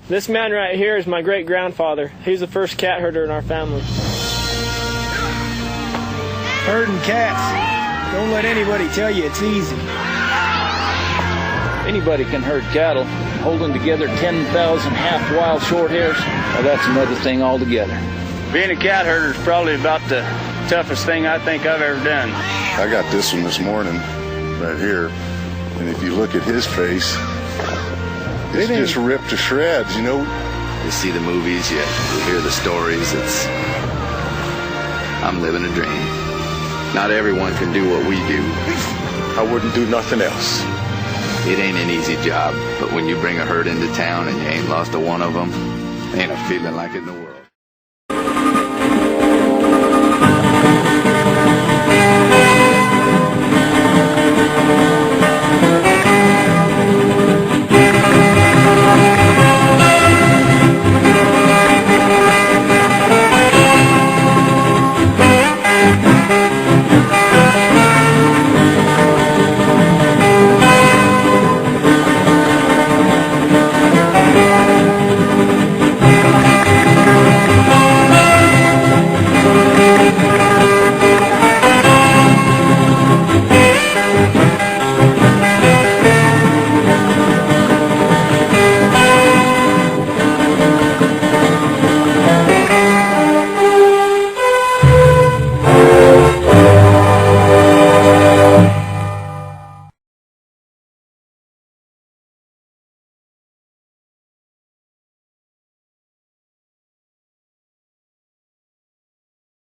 This man right here is my great-grandfather. He's the first cat herder in our family. Herding cats. Don't let anybody tell you it's easy. Anybody can herd cattle. Holding together 10,000 half-wild short hairs, well, that's another thing altogether. Being a cat herder is probably about the toughest thing I think I've ever done. I got this one this morning, right here, and if you look at his face, it's just ripped to shreds, you know. You see the movies, you hear the stories, I'm living a dream. Not everyone can do what we do. I wouldn't do nothing else. It ain't an easy job, but when you bring a herd into town and you ain't lost a one of them, ain't a feeling like it in the world.